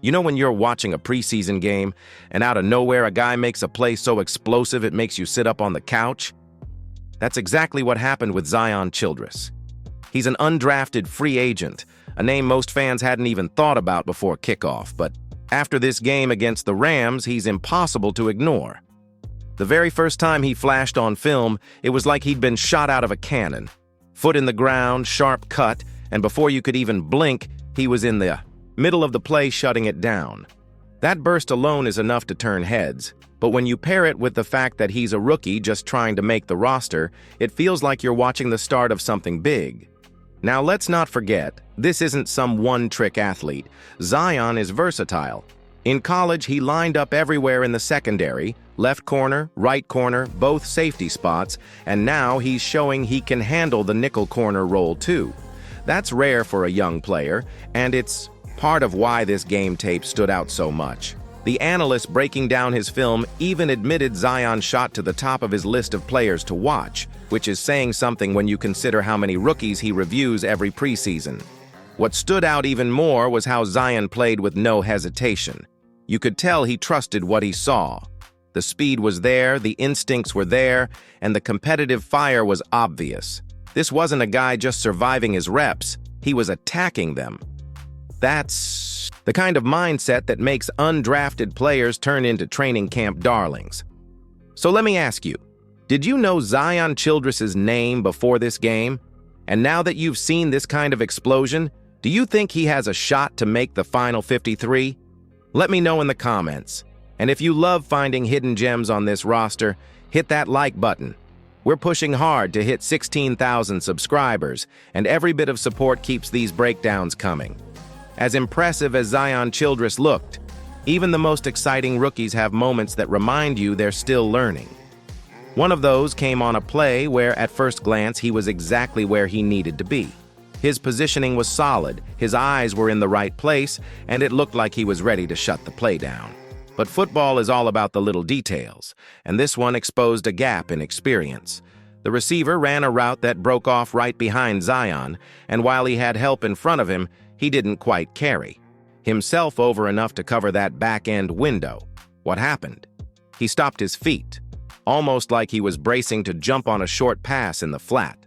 You know when you're watching a preseason game and out of nowhere a guy makes a play so explosive it makes you sit up on the couch? That's exactly what happened with Zion Childress. He's an undrafted free agent, a name most fans hadn't even thought about before kickoff, but after this game against the Rams, he's impossible to ignore. The very first time he flashed on film, it was like he'd been shot out of a cannon. Foot in the ground, sharp cut, and before you could even blink, he was in the middle of the play shutting it down. That burst alone is enough to turn heads, but when you pair it with the fact that he's a rookie just trying to make the roster, it feels like you're watching the start of something big. Now let's not forget, this isn't some one-trick athlete. Zion is versatile. In college, he lined up everywhere in the secondary, left corner, right corner, both safety spots, and now he's showing he can handle the nickel corner role too. That's rare for a young player, and it's part of why this game tape stood out so much. The analyst breaking down his film even admitted Zion shot to the top of his list of players to watch, which is saying something when you consider how many rookies he reviews every preseason. What stood out even more was how Zion played with no hesitation. You could tell he trusted what he saw. The speed was there, the instincts were there, and the competitive fire was obvious. This wasn't a guy just surviving his reps, he was attacking them. That's the kind of mindset that makes undrafted players turn into training camp darlings. So let me ask you, did you know Zion Childress's name before this game? And now that you've seen this kind of explosion, do you think he has a shot to make the final 53? Let me know in the comments. And if you love finding hidden gems on this roster, hit that like button. We're pushing hard to hit 16,000 subscribers, and every bit of support keeps these breakdowns coming. As impressive as Zion Childress looked, even the most exciting rookies have moments that remind you they're still learning. One of those came on a play where, at first glance, he was exactly where he needed to be. His positioning was solid, his eyes were in the right place, and it looked like he was ready to shut the play down. But football is all about the little details, and this one exposed a gap in experience. The receiver ran a route that broke off right behind Zion, and while he had help in front of him, he didn't quite carry himself over enough to cover that back-end window. What happened? He stopped his feet, almost like he was bracing to jump on a short pass in the flat.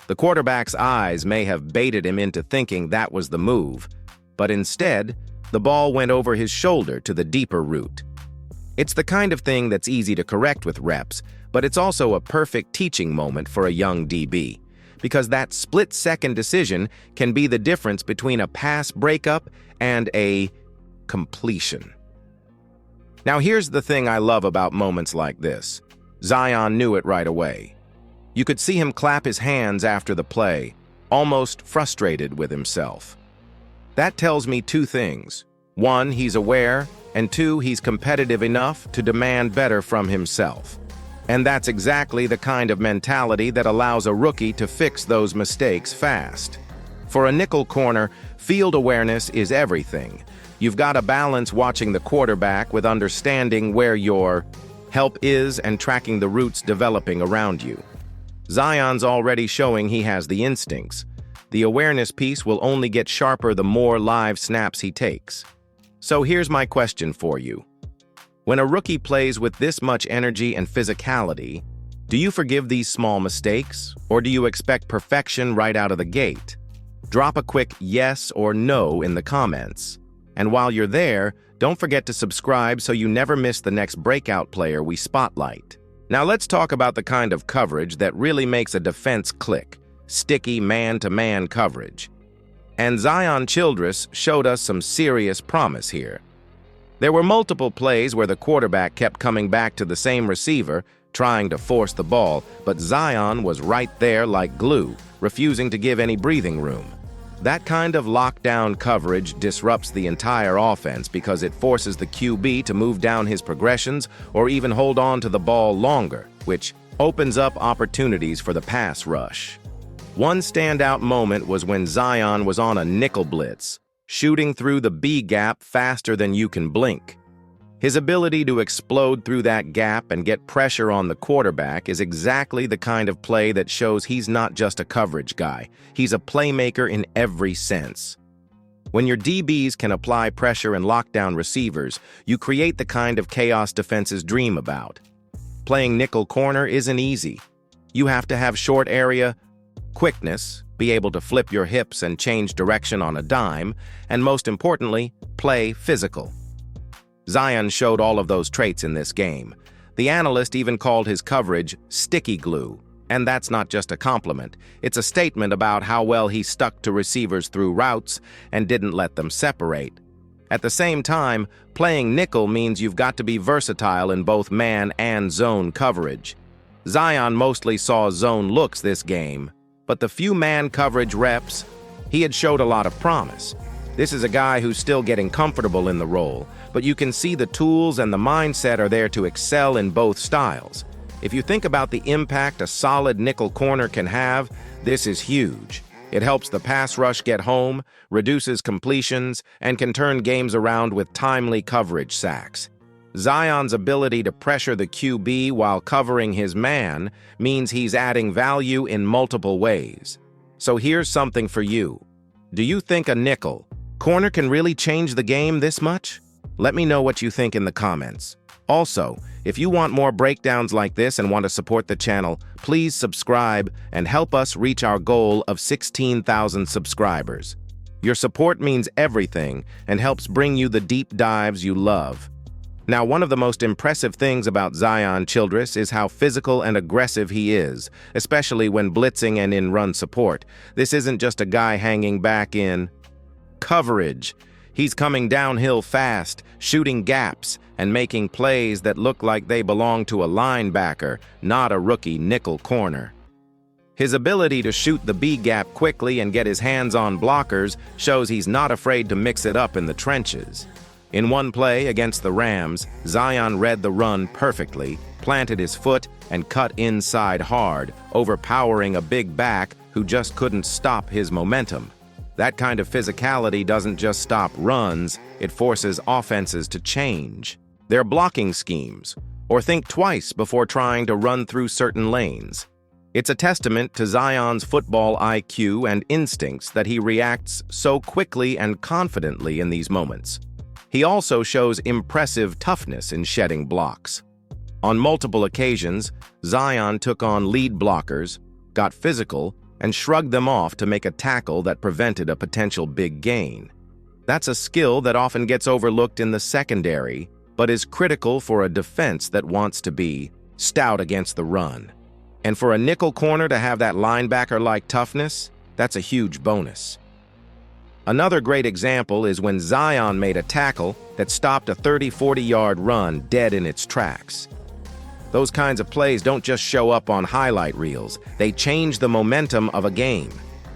The quarterback's eyes may have baited him into thinking that was the move, but instead, the ball went over his shoulder to the deeper route. It's the kind of thing that's easy to correct with reps, but it's also a perfect teaching moment for a young DB, because that split-second decision can be the difference between a pass breakup and a completion. Now here's the thing I love about moments like this. Zion knew it right away. You could see him clap his hands after the play, almost frustrated with himself. That tells me two things. One, he's aware, and two, he's competitive enough to demand better from himself. And that's exactly the kind of mentality that allows a rookie to fix those mistakes fast. For a nickel corner, field awareness is everything. You've got to balance watching the quarterback with understanding where your help is and tracking the routes developing around you. Zion's already showing he has the instincts. The awareness piece will only get sharper the more live snaps he takes. So here's my question for you. When a rookie plays with this much energy and physicality, do you forgive these small mistakes, or do you expect perfection right out of the gate? Drop a quick yes or no in the comments. And while you're there, don't forget to subscribe so you never miss the next breakout player we spotlight. Now let's talk about the kind of coverage that really makes a defense click. Sticky man-to-man coverage. And Zion Childress showed us some serious promise here. There were multiple plays where the quarterback kept coming back to the same receiver, trying to force the ball, but Zion was right there like glue, refusing to give any breathing room. That kind of lockdown coverage disrupts the entire offense because it forces the QB to move down his progressions or even hold on to the ball longer, which opens up opportunities for the pass rush. One standout moment was when Zion was on a nickel blitz, shooting through the B gap faster than you can blink. His ability to explode through that gap and get pressure on the quarterback is exactly the kind of play that shows he's not just a coverage guy. He's a playmaker in every sense. When your DBs can apply pressure and lock down receivers, you create the kind of chaos defenses dream about. Playing nickel corner isn't easy. You have to have short area quickness, be able to flip your hips and change direction on a dime, and most importantly, play physical. Zion showed all of those traits in this game. The analyst even called his coverage sticky glue, and that's not just a compliment. It's a statement about how well he stuck to receivers through routes and didn't let them separate. At the same time, playing nickel means you've got to be versatile in both man and zone coverage. Zion mostly saw zone looks this game, but the few man coverage reps, he had showed a lot of promise. This is a guy who's still getting comfortable in the role, but you can see the tools and the mindset are there to excel in both styles. If you think about the impact a solid nickel corner can have, this is huge. It helps the pass rush get home, reduces completions, and can turn games around with timely coverage sacks. Zion's ability to pressure the QB while covering his man means he's adding value in multiple ways. So here's something for you. Do you think a nickel corner can really change the game this much? Let me know what you think in the comments. Also, if you want more breakdowns like this and want to support the channel, please subscribe and help us reach our goal of 16,000 subscribers. Your support means everything and helps bring you the deep dives you love. Now, one of the most impressive things about Zion Childress is how physical and aggressive he is, especially when blitzing and in run support. This isn't just a guy hanging back in coverage. He's coming downhill fast, shooting gaps, and making plays that look like they belong to a linebacker, not a rookie nickel corner. His ability to shoot the B-gap quickly and get his hands on blockers shows he's not afraid to mix it up in the trenches. In one play against the Rams, Zion read the run perfectly, planted his foot, and cut inside hard, overpowering a big back who just couldn't stop his momentum. That kind of physicality doesn't just stop runs, it forces offenses to change their blocking schemes, or think twice before trying to run through certain lanes. It's a testament to Zion's football IQ and instincts that he reacts so quickly and confidently in these moments. He also shows impressive toughness in shedding blocks. On multiple occasions, Zion took on lead blockers, got physical, and shrugged them off to make a tackle that prevented a potential big gain. That's a skill that often gets overlooked in the secondary, but is critical for a defense that wants to be stout against the run. And for a nickel corner to have that linebacker-like toughness, that's a huge bonus. Another great example is when Zion made a tackle that stopped a 30-40-yard run dead in its tracks. Those kinds of plays don't just show up on highlight reels, they change the momentum of a game.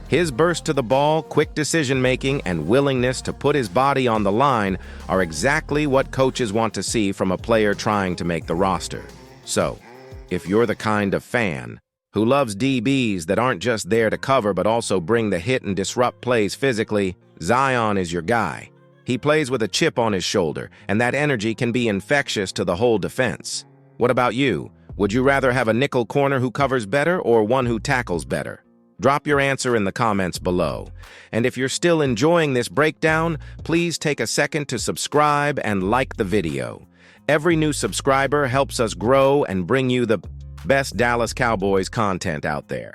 His burst to the ball, quick decision-making, and willingness to put his body on the line are exactly what coaches want to see from a player trying to make the roster. So, if you're the kind of fan who loves DBs that aren't just there to cover but also bring the hit and disrupt plays physically, Zion is your guy. He plays with a chip on his shoulder, and that energy can be infectious to the whole defense. What about you? Would you rather have a nickel corner who covers better or one who tackles better? Drop your answer in the comments below. And if you're still enjoying this breakdown, please take a second to subscribe and like the video. Every new subscriber helps us grow and bring you the best Dallas Cowboys content out there.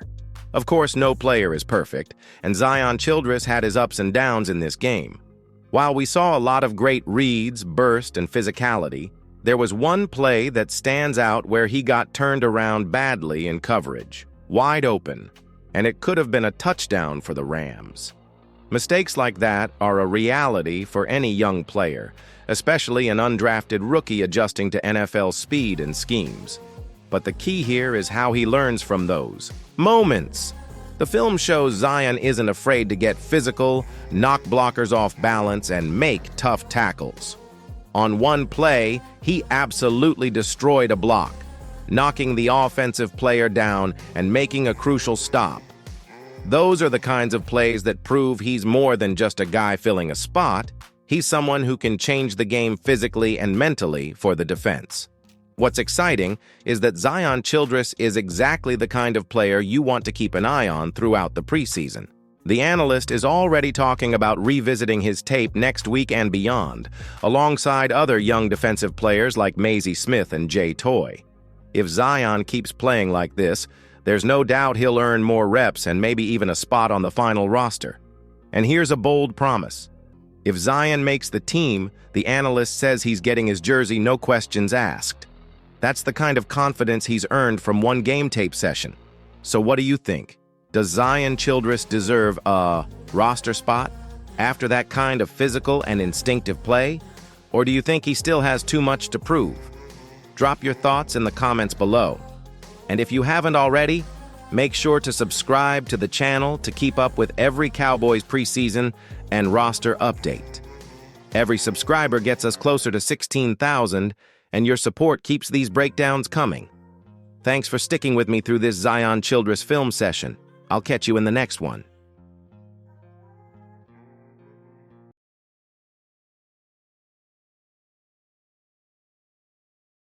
Of course, no player is perfect, and Zion Childress had his ups and downs in this game. While we saw a lot of great reads, burst, and physicality, there was one play that stands out where he got turned around badly in coverage, wide open, and it could have been a touchdown for the Rams. Mistakes like that are a reality for any young player, especially an undrafted rookie adjusting to NFL speed and schemes. But the key here is how he learns from those moments. The film shows Zion isn't afraid to get physical, knock blockers off balance, and make tough tackles. On one play, he absolutely destroyed a block, knocking the offensive player down and making a crucial stop. Those are the kinds of plays that prove he's more than just a guy filling a spot. He's someone who can change the game physically and mentally for the defense. What's exciting is that Zion Childress is exactly the kind of player you want to keep an eye on throughout the preseason. The analyst is already talking about revisiting his tape next week and beyond, alongside other young defensive players like Maisie Smith and Jay Toy. If Zion keeps playing like this, there's no doubt he'll earn more reps and maybe even a spot on the final roster. And here's a bold promise. If Zion makes the team, the analyst says he's getting his jersey no questions asked. That's the kind of confidence he's earned from one game tape session. So what do you think? Does Zion Childress deserve a roster spot after that kind of physical and instinctive play? Or do you think he still has too much to prove? Drop your thoughts in the comments below. And if you haven't already, make sure to subscribe to the channel to keep up with every Cowboys preseason and roster update. Every subscriber gets us closer to 16,000, and your support keeps these breakdowns coming. Thanks for sticking with me through this Zion Childress film session. I'll catch you in the next one.